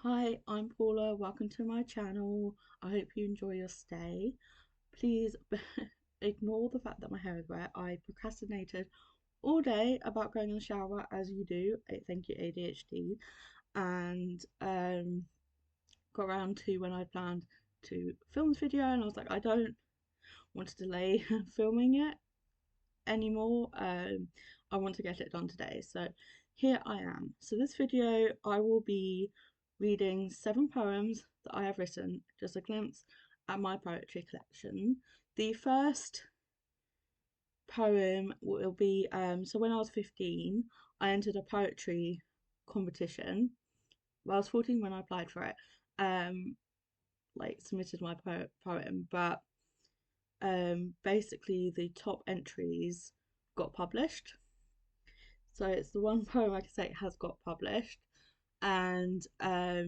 Hi, I'm Paula. Welcome to my channel. I hope you enjoy your stay. Please ignore the fact that my hair is wet. I procrastinated all day about going in the shower, as you do. Thank you, ADHD. And got around to when I planned to film this video, and I was like, I don't want to delay filming it anymore. I want to get it done today, so here I am. So this video I will be reading 7 poems that I have written, just a glimpse at my poetry collection. The first poem will be so when I was 15 I entered a poetry competition. Well, I was 14 when I applied for it, like submitted my poem, but basically the top entries got published. So it's the one poem I can say has got published, and I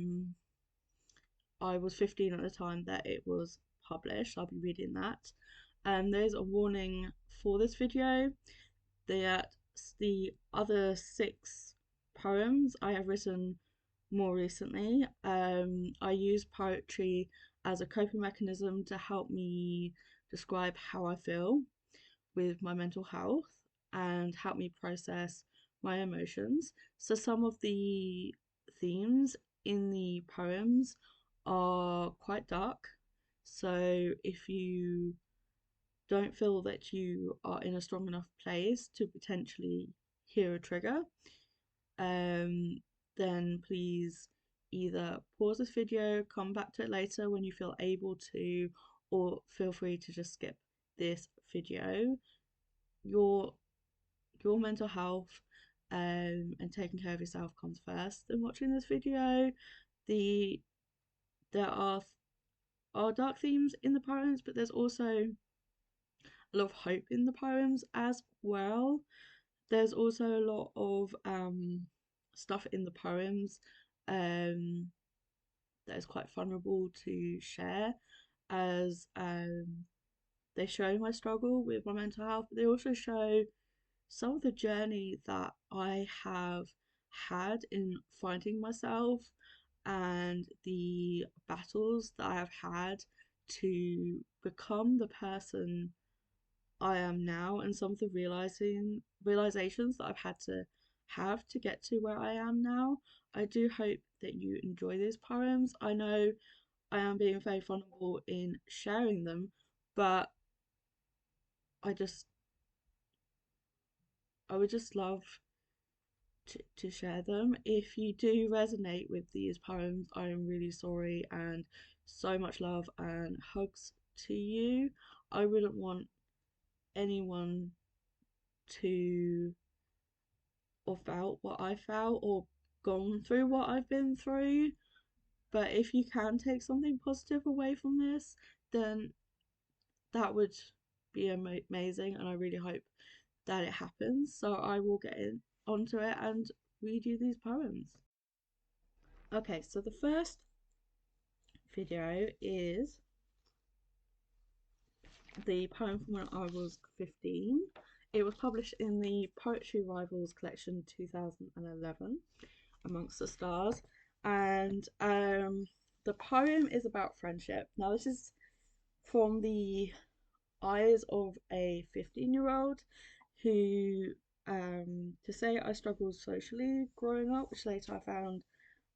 was 15 at the time that it was published. I'll be reading that. There's a warning for this video that the other 6 poems I have written more recently. I use poetry as a coping mechanism to help me describe how I feel with my mental health and help me process my emotions. So some of the themes in the poems are quite dark. So if you don't feel that you are in a strong enough place to potentially hear a trigger, um, then please either pause this video, come back to it later when you feel able to, or feel free to just skip this video. Your your mental health and taking care of yourself comes first in watching this video. There are dark themes in the poems, but there's also a lot of hope in the poems as well. There's also a lot of stuff in the poems that is quite vulnerable to share, as they show my struggle with my mental health, but they also show some of the journey that I have had in finding myself and the battles that I have had to become the person I am now, and some of the realizations that I've had to have to get to where I am now. I do hope that you enjoy these poems. I know I am being very vulnerable in sharing them, but I just I would just love to share them. If you do resonate with these poems, I am really sorry, and so much love and hugs to you. I wouldn't want anyone to have felt what I felt or gone through what I've been through. But if you can take something positive away from this, then that would be amazing, and I really hope that it happens. So I will get onto it and read you these poems. Okay, so the first video is the poem from when I was 15. It was published in the Poetry Rivals collection 2011, Amongst the Stars, and the poem is about friendship. Now, this is from the eyes of a 15-year-old who, to say I struggled socially growing up, which later I found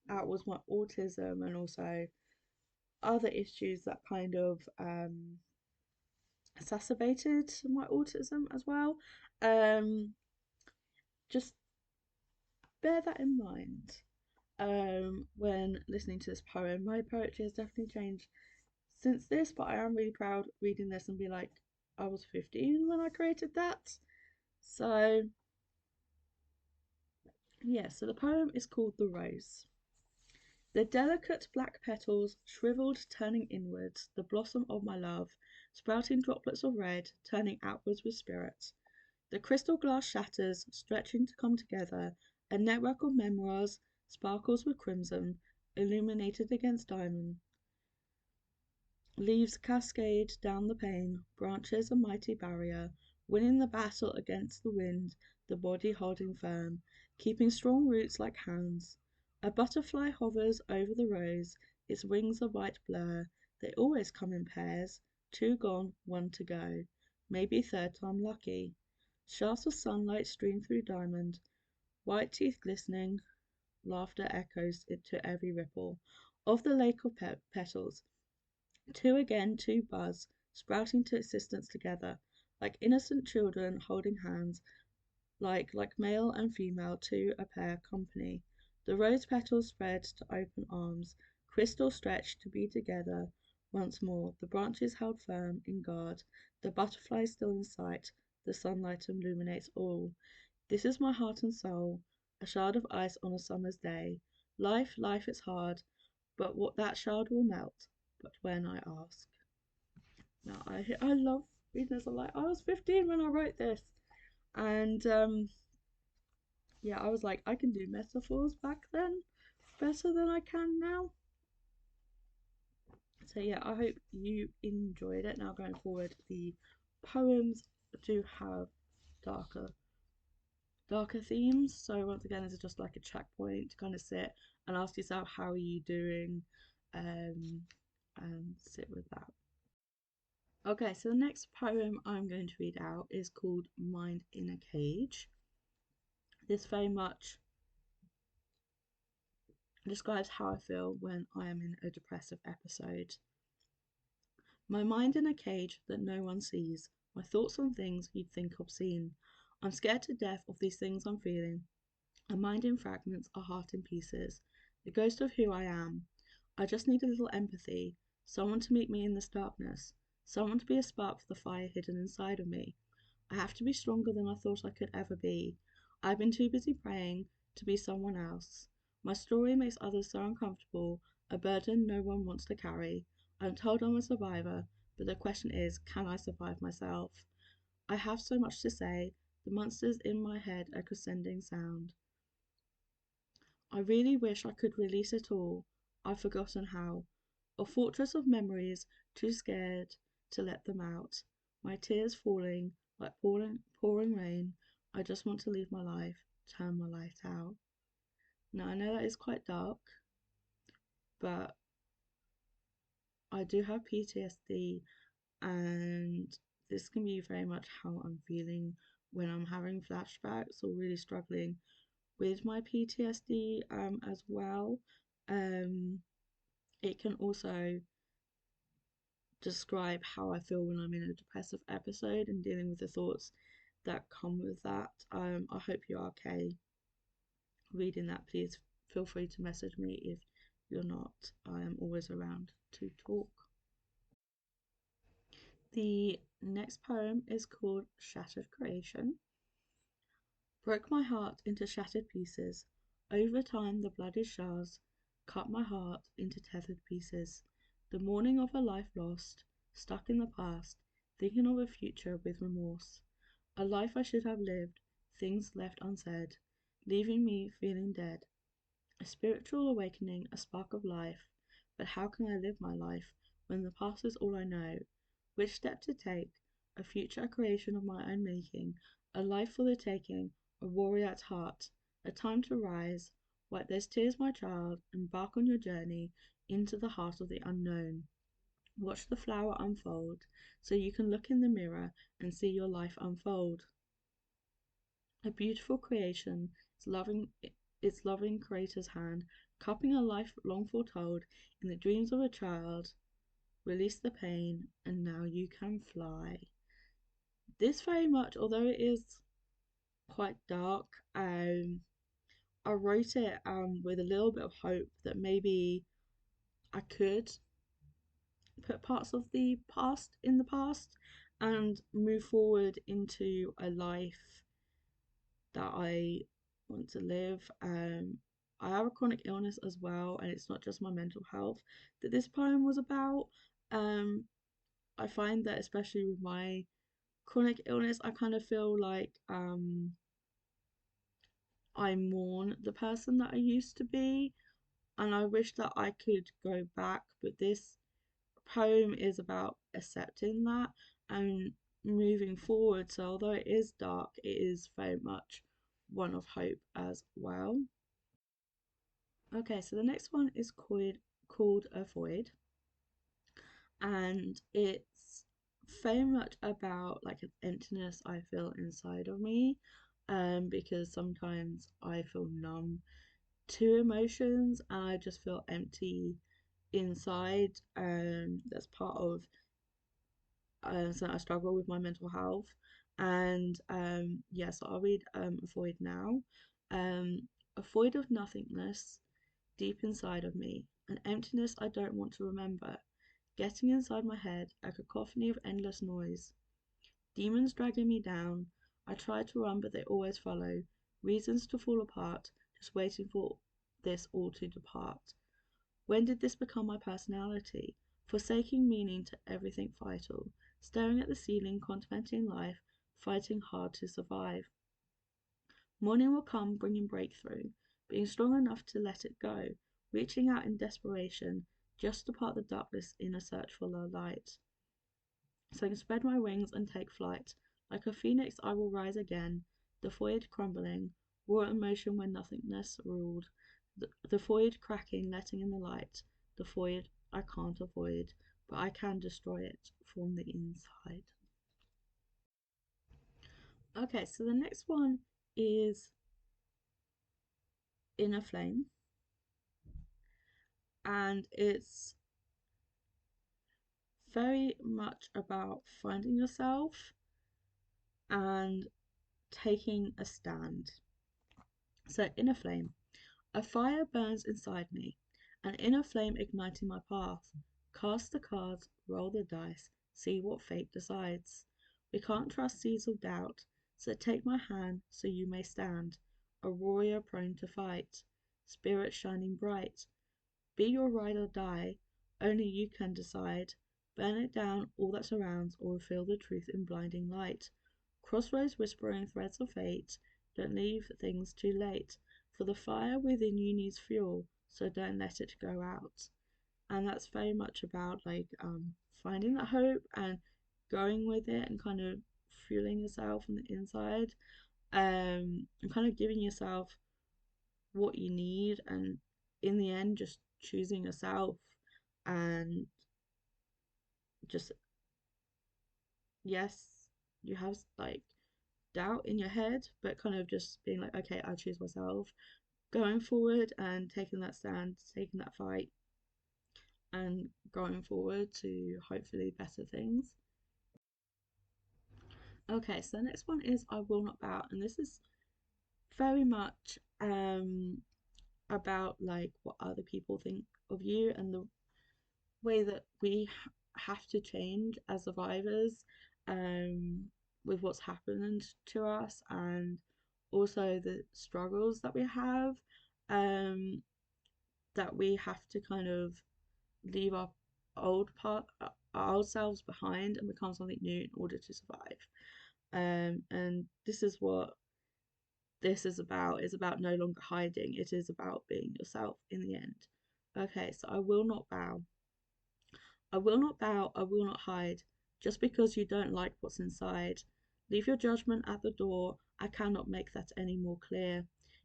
out was my autism, and also other issues that kind of exacerbated my autism as well. Just bear that in mind when listening to this poem. My poetry has definitely changed since this, but I am really proud reading this and be like, I was 15 when I created that. So yeah, so the poem is called The Rose. The delicate black petals, shriveled, turning inwards, the blossom of my love, sprouting droplets of red, turning outwards with spirit. The crystal glass shatters, stretching to come together, a network of memoirs, sparkles with crimson, illuminated against diamond. Leaves cascade down the pane, branches a mighty barrier, winning the battle against the wind, the body holding firm, keeping strong roots like hands. A butterfly hovers over the rose, its wings a white blur. They always come in pairs, two gone, one to go. Maybe third time lucky. Shafts of sunlight stream through diamond, white teeth glistening, laughter echoes to every ripple of the lake of petals. Two again, two buzz, sprouting to existence together, like innocent children holding hands, like male and female, two a pair company. The rose petals spread to open arms, crystal stretched to be together once more. The branches held firm in guard, the butterfly still in sight. The sunlight illuminates all. This is my heart and soul, a shard of ice on a summer's day. Life, life is hard, but what that shard will melt. But when I ask. Now I love reading this. I'm like, I was 15 when I wrote this, and yeah, I was like, I can do metaphors back then better than I can now. So yeah, I hope you enjoyed it. Now going forward, the poems do have darker darker themes. So once again, this is just like a checkpoint to kind of sit and ask yourself, how are you doing? Um, and sit with that. Okay, so the next poem I'm going to read out is called Mind in a Cage. This very much describes how I feel when I am in a depressive episode. My mind in a cage that no one sees, my thoughts on things you'd think obscene. I'm scared to death of these things I'm feeling. A mind in fragments, a heart in pieces, the ghost of who I am. I just need a little empathy, someone to meet me in this darkness, someone to be a spark for the fire hidden inside of me. I have to be stronger than I thought I could ever be. I've been too busy praying to be someone else. My story makes others so uncomfortable, a burden no one wants to carry. I'm told I'm a survivor, but the question is, can I survive myself? I have so much to say, the monsters in my head echo sending sound. I really wish I could release it all. I've forgotten how. A fortress of memories, too scared to let them out. My tears falling like pouring rain. I just want to leave my life, turn my light out. Now I know that is quite dark, but I do have PTSD, and this can be very much how I'm feeling when I'm having flashbacks or really struggling with my PTSD as well. Um, it can also describe how I feel when I'm in a depressive episode and dealing with the thoughts that come with that. I hope you're okay reading that. Please feel free to message me if you're not. I am always around to talk. The next poem is called Shattered Creation. Broke my heart into shattered pieces. Over time, the bloody shards cut my heart into tethered pieces. The mourning of a life lost, stuck in the past, thinking of a future with remorse. A life I should have lived, things left unsaid, leaving me feeling dead. A spiritual awakening, a spark of life. But how can I live my life when the past is all I know? Which step to take? A future creation of my own making, a life for the taking, a warrior at heart, a time to rise. Wipe those tears, my child, embark on your journey into the heart of the unknown. Watch the flower unfold, so you can look in the mirror and see your life unfold. A beautiful creation, its loving creator's hand, cupping a life long foretold in the dreams of a child. Release the pain, and now you can fly. This very much, although it is quite dark, I wrote it with a little bit of hope that maybe I could put parts of the past in the past and move forward into a life that I want to live. I have a chronic illness as well, and it's not just my mental health that this poem was about. Um, I find that especially with my chronic illness, I kind of feel like I mourn the person that I used to be, and I wish that I could go back. But this poem is about accepting that and moving forward. So although it is dark, it is very much one of hope as well. Okay, so the next one is called Avoid, and it's very much about like an emptiness I feel inside of me, because sometimes I feel numb to emotions and I just feel empty inside. That's part of so I struggle with my mental health. And yeah, so I'll read Avoid now. A void of nothingness deep inside of me, an emptiness I don't want to remember, getting inside my head, a cacophony of endless noise. Demons dragging me down. I try to run, but they always follow. Reasons to fall apart, just waiting for this all to depart. When did this become my personality? Forsaking meaning to everything vital, staring at the ceiling, contemplating life, fighting hard to survive. Morning will come bringing breakthrough, being strong enough to let it go, reaching out in desperation, just to part the darkness in a search for the light. So I can spread my wings and take flight. Like a phoenix, I will rise again, the void crumbling, war in motion when nothingness ruled, the void cracking, letting in the light, the void I can't avoid, but I can destroy it from the inside. Okay, so the next one is Inner Flame, and it's very much about finding yourself and taking a stand. So, Inner Flame. A fire burns inside me, an inner flame igniting my path. Cast the cards, roll the dice, see what fate decides. We can't trust seeds of doubt, so take my hand so you may stand, a warrior prone to fight, spirit shining bright. Be your ride or die, only you can decide. Burn it down, all that surrounds, or reveal the truth in blinding light. Crossroads whispering threads of fate, don't leave things too late, for the fire within you needs fuel, so don't let it go out. And that's very much about like finding that hope and going with it and kind of fueling yourself from the inside, and kind of giving yourself what you need, and in the end just choosing yourself, and just, yes, you have like doubt in your head, but kind of just being like, okay, I choose myself, going forward and taking that stand, taking that fight, and going forward to hopefully better things. Okay, so the next one is I Will Not Bow, and this is very much about like what other people think of you and the way that we have to change as survivors, um, with what's happened to us, and also the struggles that we have, um, that we have to kind of leave our our old selves behind and become something new in order to survive. And this is what this is about. It's about no longer hiding. It is about being yourself in the end. Okay, so I will not bow. I will not bow, I will not hide, just because you don't like what's inside. Leave your judgment at the door, I cannot make that any more clear.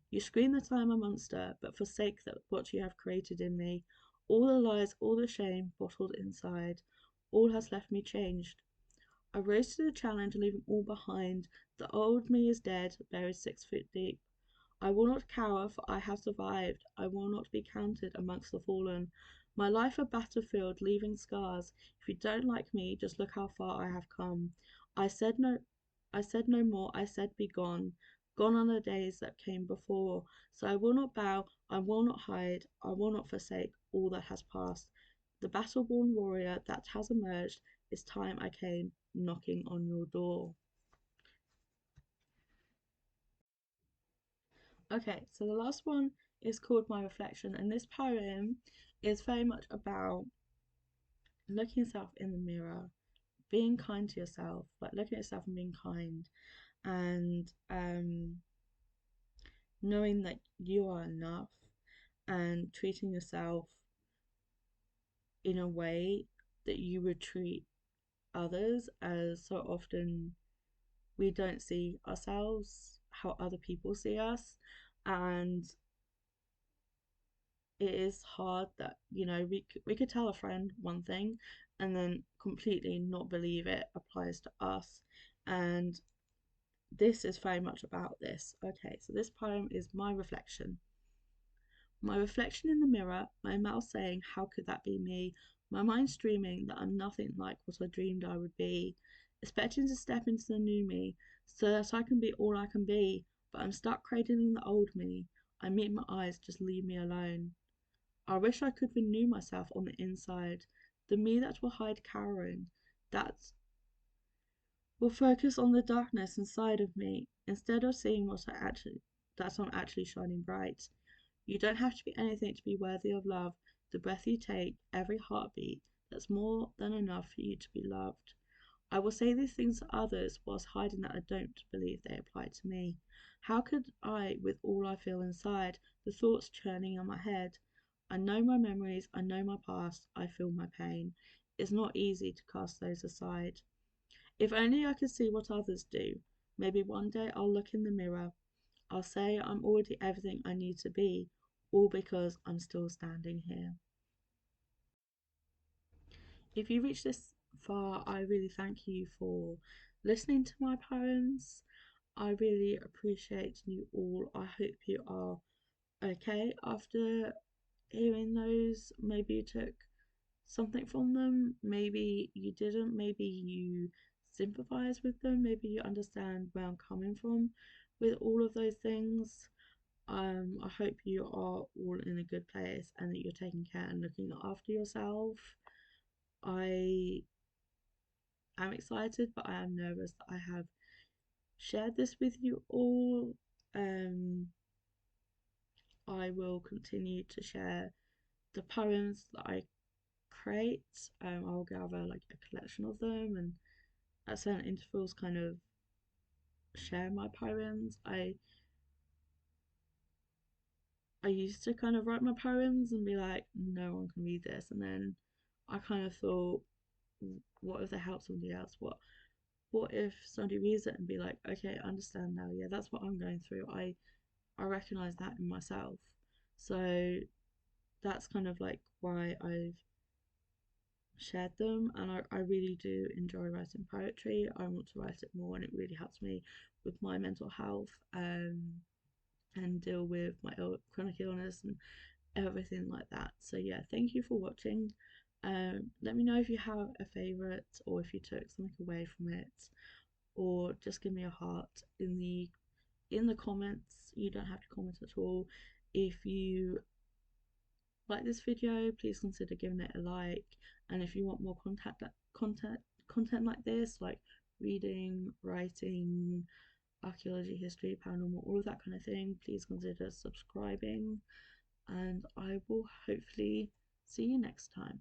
You scream that I am a monster, but forsake that what you have created in me. All the lies, all the shame, bottled inside, all has left me changed. I rose to the challenge, leaving all behind. The old me is dead, buried 6 feet deep. I will not cower, for I have survived. I will not be counted amongst the fallen. My life a battlefield, leaving scars. If you don't like me, just look how far I have come. I said no I said no more, I said be gone. Gone are the days that came before. So I will not bow, I will not hide, I will not forsake all that has passed. The battle-born warrior that has emerged, it's time I came knocking on your door. Okay, so the last one is called My Reflection, and this poem is very much about looking yourself in the mirror, being kind to yourself, like looking at yourself and being kind, and knowing that you are enough, and treating yourself in a way that you would treat others, as so often we don't see ourselves how other people see us, and it is hard that, we could tell a friend one thing and then completely not believe it applies to us. And this is very much about this. Okay, so this poem is my reflection. My reflection in the mirror, my mouth saying, how could that be me? My mind streaming that I'm nothing like what I dreamed I would be, expecting to step into the new me so that I can be all I can be, but I'm stuck cradling the old me. I meet my eyes, just leave me alone. I wish I could renew myself on the inside, the me that will hide cowering, that will focus on the darkness inside of me instead of seeing that I'm actually shining bright. You don't have to be anything to be worthy of love. The breath you take, every heartbeat, that's more than enough for you to be loved. I will say these things to others whilst hiding that I don't believe they apply to me. How could I, with all I feel inside, the thoughts churning in my head? I know my memories, I know my past, I feel my pain. It's not easy to cast those aside. If only I could see what others do. Maybe one day I'll look in the mirror. I'll say I'm already everything I need to be, all because I'm still standing here. If you reach this far, I really thank you for listening to my poems. I really appreciate you all. I hope you are okay after hearing those. Maybe you took something from them, maybe you didn't, maybe you sympathize with them, maybe you understand where I'm coming from with all of those things. I hope you are all in a good place and that you're taking care and looking after yourself. I am excited, but I am nervous that I have shared this with you all. I will continue to share the poems that I create. I'll gather like a collection of them and at certain intervals kind of share my poems. I used to kind of write my poems and be like, no one can read this, and then I kind of thought, what if they help somebody else? What if somebody reads it and be like, okay, I understand now. Yeah, that's what I'm going through. I recognize that in myself. So that's kind of like why I've shared them, and I really do enjoy writing poetry. I want to write it more, and it really helps me with my mental health and deal with my chronic illness and everything like that. So yeah, thank you for watching. Let me know if you have a favorite or if you took something away from it, or just give me a heart in the comments. You don't have to comment at all. If you like this video, please consider giving it a like. And if you want more content like this, like reading, writing, archaeology, history, paranormal, all of that kind of thing, please consider subscribing. And I will hopefully see you next time.